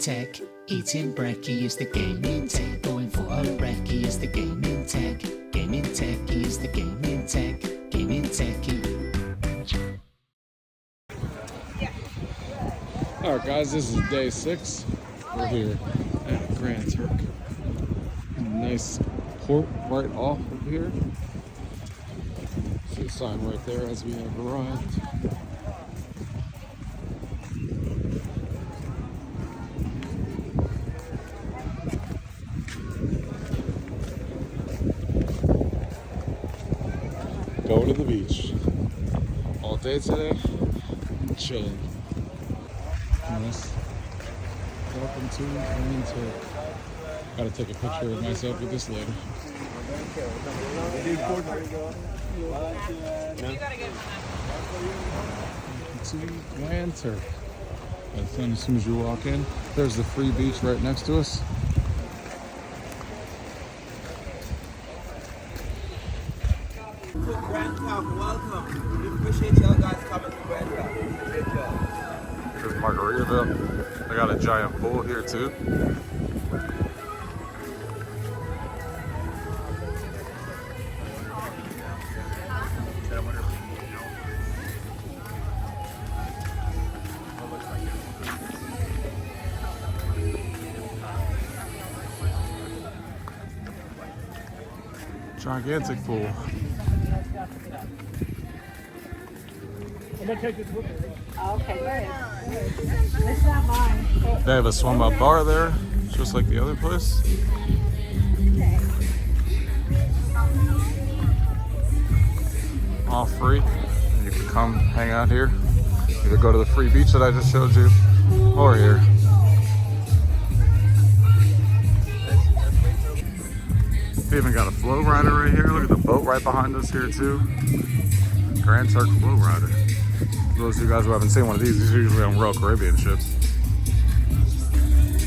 tech. Eating brekkie is the gaming tech. Going for a brekkie is the gaming tech. Gaming techie is the gaming tech. Gaming techie. Alright guys, this is day 6. We're here at Grand Turk. Nice port right off of here. See a sign right there as we have arrived. Going to the beach. All day today, chilling. Nice. Welcome to Grand Turk. Gotta take a picture of myself with this later. Welcome to Grand Turk. That's fun as soon as you walk in. There's the free beach right next to us. Grand Turk, welcome. We appreciate y'all guys coming to Grand Turk. There's Margaritaville. They got a giant pool here too. Gigantic pool. Okay, great. That's not mine. They have a swim up bar there, just like the other place. All free. You can come hang out here. Either go to the free beach that I just showed you, or here. They even got a flow rider right here. Look at the boat right behind us here too. Grand Turk flow rider. For those of you guys who haven't seen one of these are usually on Royal Caribbean ships.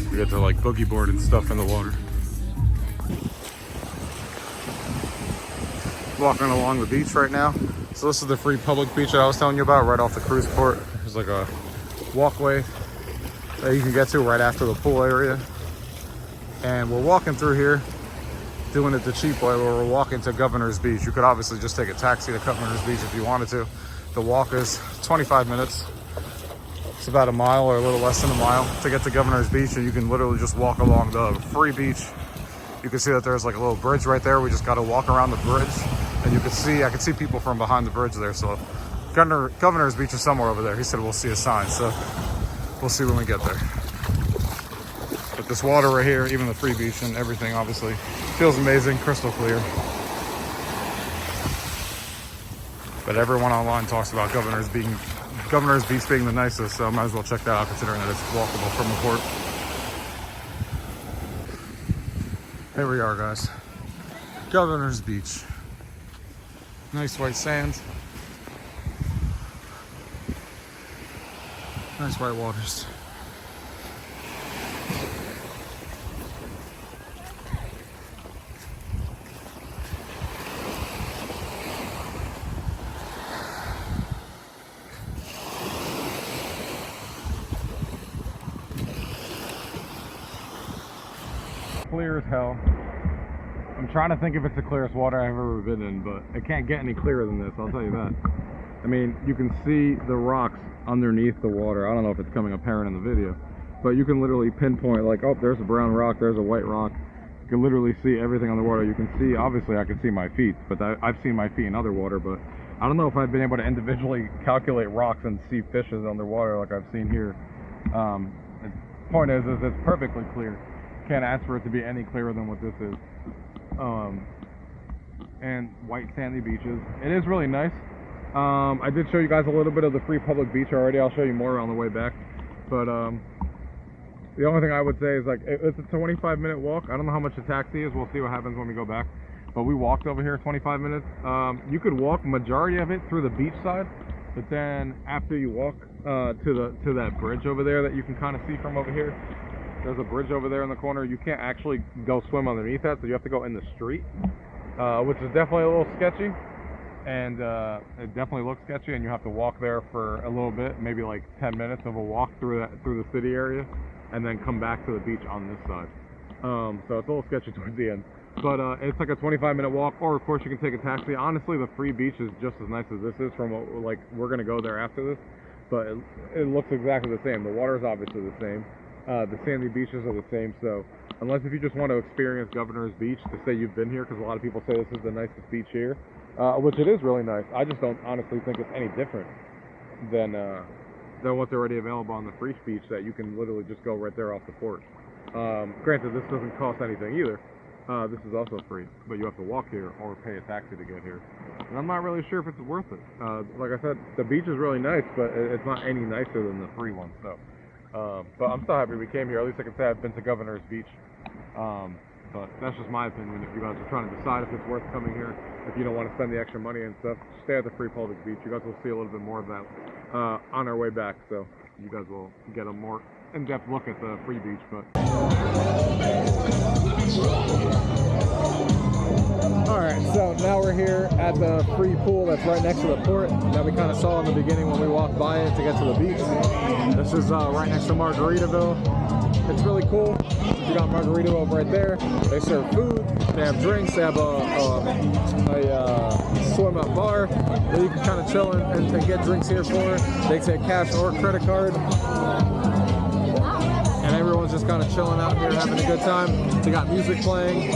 You get to like boogie board and stuff in the water. Walking along the beach right now. So this is the free public beach that I was telling you about, right off the cruise port. There's like a walkway that you can get to right after the pool area. And we're walking through here, doing it the cheap way, where we're walking to Governor's Beach. You could obviously just take a taxi to Governor's Beach if you wanted to. The walk is 25 minutes. It's about a mile or a little less than a mile to get to Governor's Beach, and you can literally just walk along the free beach. You can see that there's like a little bridge right there. We just got to walk around the bridge, and you can see, I can see people from behind the bridge there. So Governor's Beach is somewhere over there. He said we'll see a sign, so we'll see when we get there. But this water right here, even the free beach and everything, obviously feels amazing, crystal clear. But everyone online talks about Governor's Beach being the nicest, so I might as well check that out, considering that it's walkable from the port. Here we are, guys. Governor's Beach. Nice white sand. Nice white waters. Clear as hell. I'm trying to think if it's the clearest water I've ever been in, but it can't get any clearer than this, I'll tell you that. I mean, you can see the rocks underneath the water. I don't know if it's coming apparent in the video, but you can literally pinpoint, like, oh, there's a brown rock, there's a white rock. You can literally see everything on the water. You can see, obviously I can see my feet, but I've seen my feet in other water, but I don't know if I've been able to individually calculate rocks and see fishes underwater like I've seen here. The point is it's perfectly clear. Can't ask for it to be any clearer than what this is. And white sandy beaches. It is really nice. I did show you guys a little bit of the free public beach already. I'll show you more on the way back. But the only thing I would say is, like, it's a 25-minute walk. I don't know how much the taxi is. We'll see what happens when we go back. But we walked over here 25 minutes. You could walk majority of it through the beach side, but then after you walk to that bridge over there that you can kind of see from over here, there's a bridge over there in the corner. You can't actually go swim underneath that, so you have to go in the street, which is definitely a little sketchy. And it definitely looks sketchy, and you have to walk there for a little bit, maybe like 10 minutes of a walk through the city area, and then come back to the beach on this side. So it's a little sketchy towards the end. But it's like a 25-minute walk, or of course you can take a taxi. Honestly, the free beach is just as nice as this is from what, like, we're gonna go there after this. But it looks exactly the same. The water is obviously the same. The sandy beaches are the same. So unless if you just want to experience Governor's Beach to say you've been here, because a lot of people say this is the nicest beach here, which it is really nice. I just don't honestly think it's any different than what's already available on the free beach that you can literally just go right there off the port. Granted, this doesn't cost anything either. This is also free, but you have to walk here or pay a taxi to get here. And I'm not really sure if it's worth it. Like I said, the beach is really nice, but it's not any nicer than the free one. So, but I'm still happy we came here. At least I can say I've been to Governor's Beach. But that's just my opinion. If you guys are trying to decide if it's worth coming here, if you don't want to spend the extra money and stuff, stay at the free public beach. You guys will see a little bit more of that on our way back. So you guys will get a more in-depth look at the free beach. But alright, so now we're here at the free pool that's right next to the port that we kind of saw in the beginning when we walked by it to get to the beach. This is right next to Margaritaville. It's really cool. You got Margaritaville right there. They serve food, they have drinks, they have a swim up bar where you can kind of chill and get drinks here for. They take cash or credit card. And everyone's just kind of chilling out here, having a good time. They got music playing.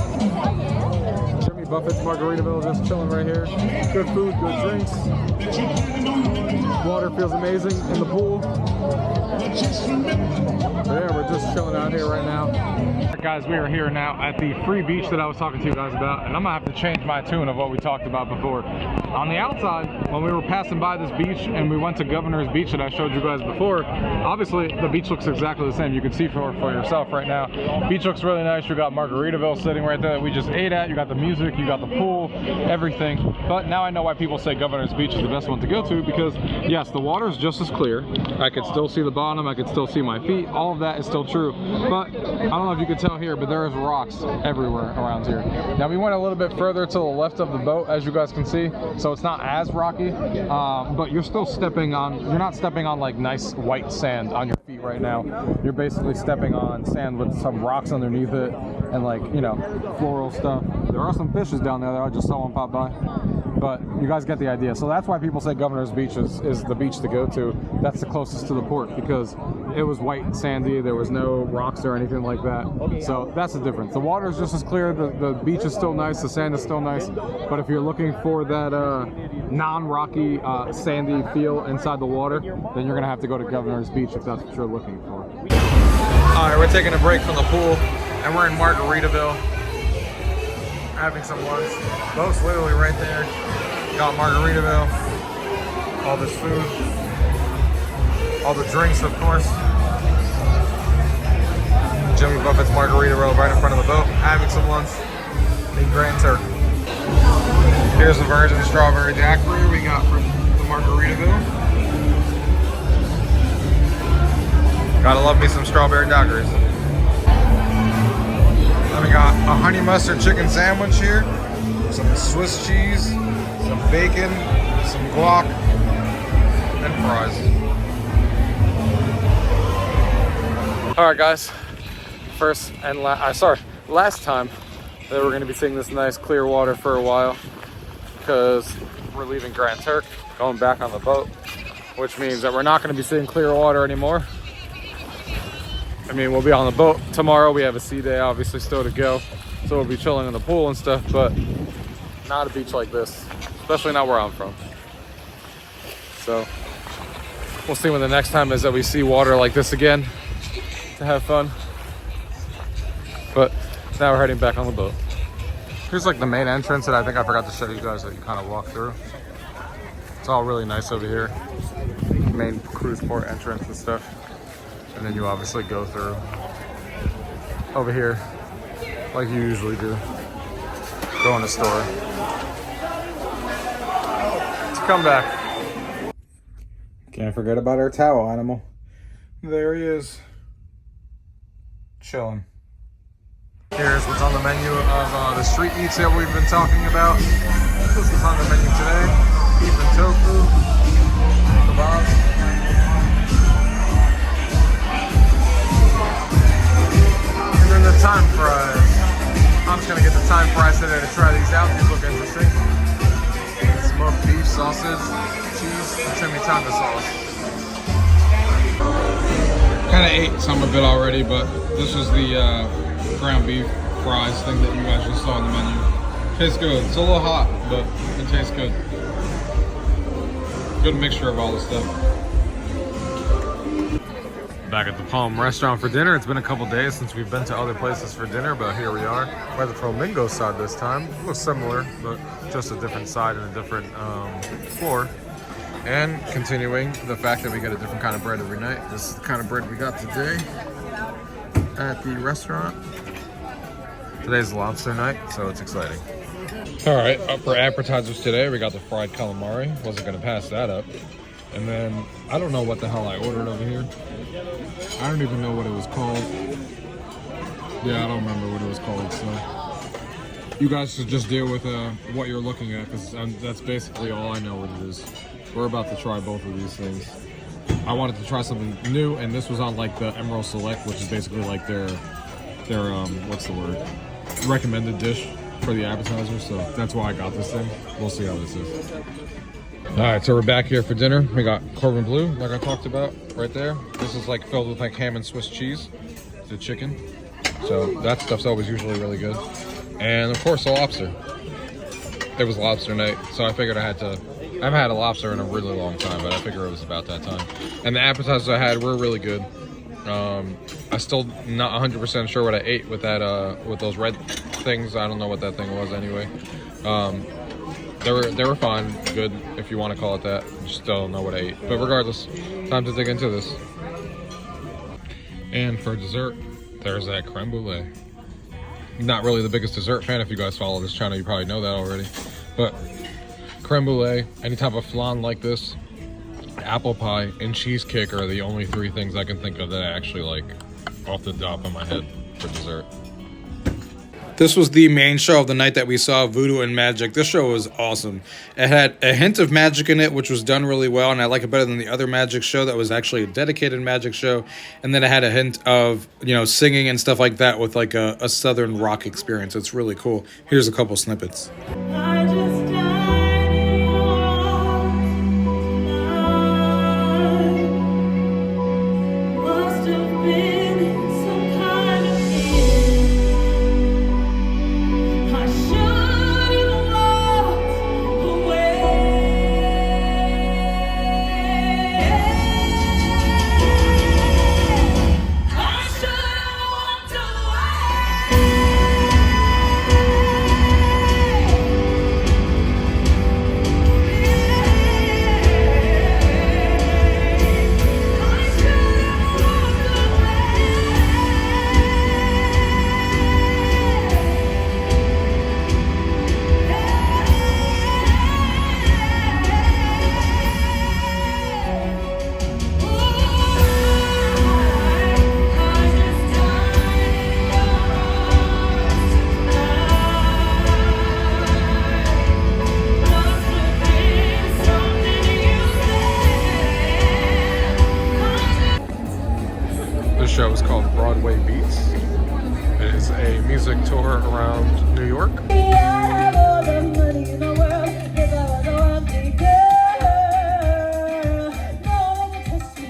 Jimmy Buffets Margaritaville just chilling right here. Good food, good drinks. Water feels amazing in the pool. But yeah, we're just chilling out here right now. Alright guys, we are here now at the free beach that I was talking to you guys about, and I'm gonna have to change my tune of what we talked about before. On the outside, when we were passing by this beach and we went to Governor's Beach that I showed you guys before, obviously the beach looks exactly the same. You can see for yourself right now. Beach looks really nice. You got Margaritaville sitting right there that we just ate at. You got the music, you got the pool, everything. But now I know why people say Governor's Beach is the best one to go to, because yes, the water is just as clear. I could still see the bottom, I could still see my feet. All of that is still true. But I don't know if you could tell here, but there is rocks everywhere around here. Now we went a little bit further to the left of the boat, as you guys can see, so it's not as rocky, but you're still stepping on, you're not stepping on like nice white sand on your feet right now. You're basically stepping on sand with some rocks underneath it and, like, you know, floral stuff. There are some fishes down there that I just saw one pop by, but you guys get the idea. So that's why people say Governor's Beach is the beach to go to. That's the closest to the port, because it was white and sandy. There was no rocks or anything like that. So that's the difference. The water is just as clear. The beach is still nice. The sand is still nice. But if you're looking for that non-rocky, sandy feel inside the water, then you're gonna have to go to Governor's Beach if that's what you're looking for. All right, we're taking a break from the pool, and we're in Margaritaville, having some lunch. Boat's literally right there. Got Margaritaville, all this food, all the drinks, of course. Jimmy Buffets Margaritaville right in front of the boat, having some lunch in Grand Turk. Here's the virgin strawberry daiquiri we got from the Margaritaville. Gotta love me some strawberry daiquiris. Then we got a honey mustard chicken sandwich here, some Swiss cheese, some bacon, some guac, and fries. Alright guys, first and last time that we're going to be seeing this nice clear water for a while, because we're leaving Grand Turk, going back on the boat, which means that we're not going to be seeing clear water anymore. I mean, we'll be on the boat tomorrow. We have a sea day obviously still to go, so we'll be chilling in the pool and stuff, but not a beach like this, especially not where I'm from. So we'll see when the next time is that we see water like this again to have fun. But now we're heading back on the boat. Here's like the main entrance that I think I forgot to show you guys that you kind of walk through. It's all really nice over here. Main cruise port entrance and stuff. And then you obviously go through over here like you usually do. Go in the store. Let's come back. Can't forget about our towel animal. There he is. Chilling. Here's what's on the menu of the street eats that we've been talking about. This is on the menu today. Beef and tofu, kebabs. sauces, cheese, and chimichanga sauce. Kind of ate some of it already, but this is the ground beef fries thing that you guys just saw on the menu. Tastes good. It's a little hot, but it tastes good. Good mixture of all this stuff. Back at the Palm restaurant for dinner. It's been a couple days since we've been to other places for dinner, but here we are. We're at the Flamingo side this time. It looks similar, but just a different side and a different floor. And continuing the fact that we get a different kind of bread every night. This is the kind of bread we got today at the restaurant. Today's lobster night, so it's exciting. All right, up for appetizers today, we got the fried calamari. Wasn't gonna pass that up. And then, I don't know what the hell I ordered over here. I don't even know what it was called. Yeah, I don't remember what it was called, so. You guys should just deal with what you're looking at, because that's basically all I know what it is. We're about to try both of these things. I wanted to try something new, and this was on like the Emerald Select, which is basically like their what's the word? Recommended dish for the appetizer, so that's why I got this thing. We'll see how this is. All right, so we're back here for dinner. We got Cordon Bleu, like I talked about, right there. This is like filled with like ham and Swiss cheese, the chicken. So that stuff's always usually really good. And of course, the lobster. It was lobster night, so I figured I haven't had a lobster in a really long time, but I figured it was about that time. And the appetizers I had were really good. I still not 100% sure what I ate with that, with those red things. I don't know what that thing was anyway. They were fine, good, if you want to call it that. Just don't know what I ate. But regardless, time to dig into this. And for dessert, there's that creme brulee. Not really the biggest dessert fan. If you guys follow this channel, you probably know that already. But creme brulee, any type of flan like this, apple pie, and cheesecake are the only three things I can think of that I actually like off the top of my head for dessert. This was the main show of the night that we saw, Voodoo and Magic. This show was awesome. It had a hint of magic in it, which was done really well, and I like it better than the other magic show that was actually a dedicated magic show. And then it had a hint of, you know, singing and stuff like that with like a southern rock experience. It's really cool. Here's a couple snippets. I just died in your arms tonight. Must have been some kind of gift. I should have walked away. I should have walked away. This show is called Broadway Beats. It is a music tour around New York. I have all the money in the world if I was a wealthy girl. No one can test me,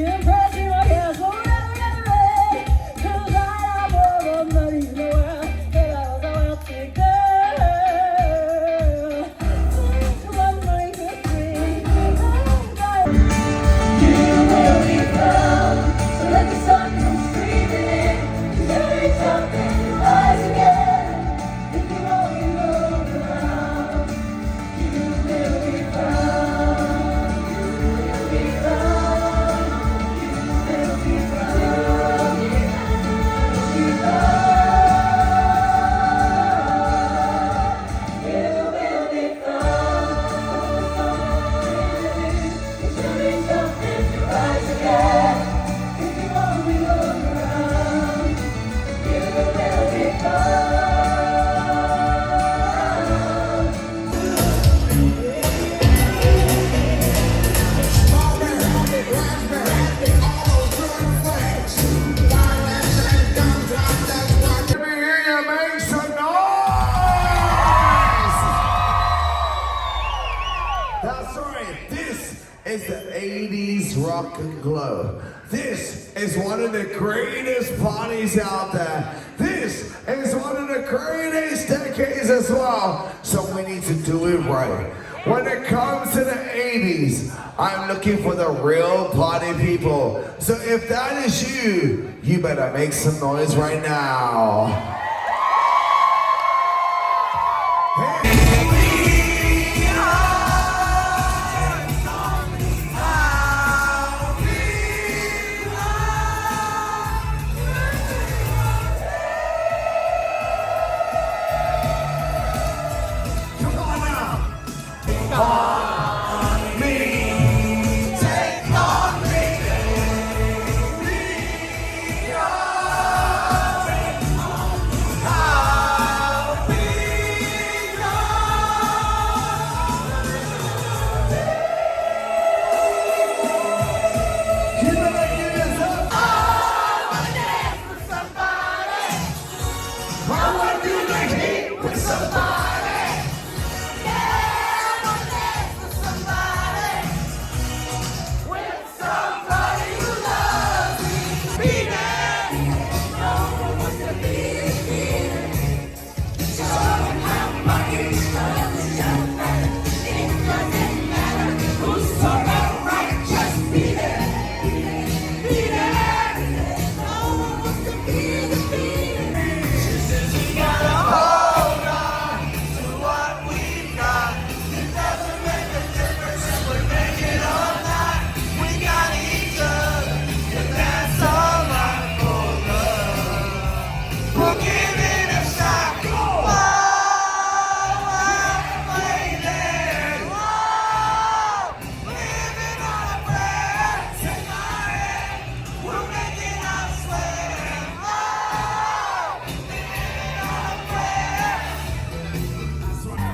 impress me, my hair's forever and red. 'Cause I have all the money in the world if I was a wealthy girl. One money for free. You will be found, so let the sun come streaming in. 'Cause every time that you rise again, if you That's right. This is the 80s rock and glow. This is one of the greatest parties out there. This is one of the greatest decades as well. So we need to do it right. When it comes to the 80s, I'm looking for the real party people. So if that is you, you better make some noise right now.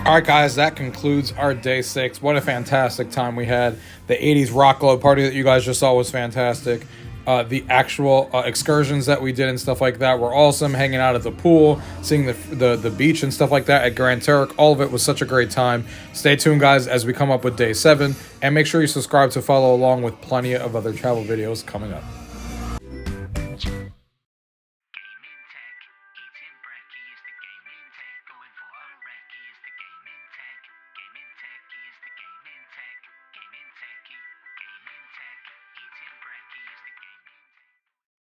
All right, guys, that concludes our day 6. What a fantastic time we had. The 80s rock glow party that you guys just saw was fantastic. The actual excursions that we did and stuff like that were awesome. Hanging out at the pool, seeing the beach and stuff like that at Grand Turk. All of it was such a great time. Stay tuned, guys, as we come up with day 7. And make sure you subscribe to follow along with plenty of other travel videos coming up.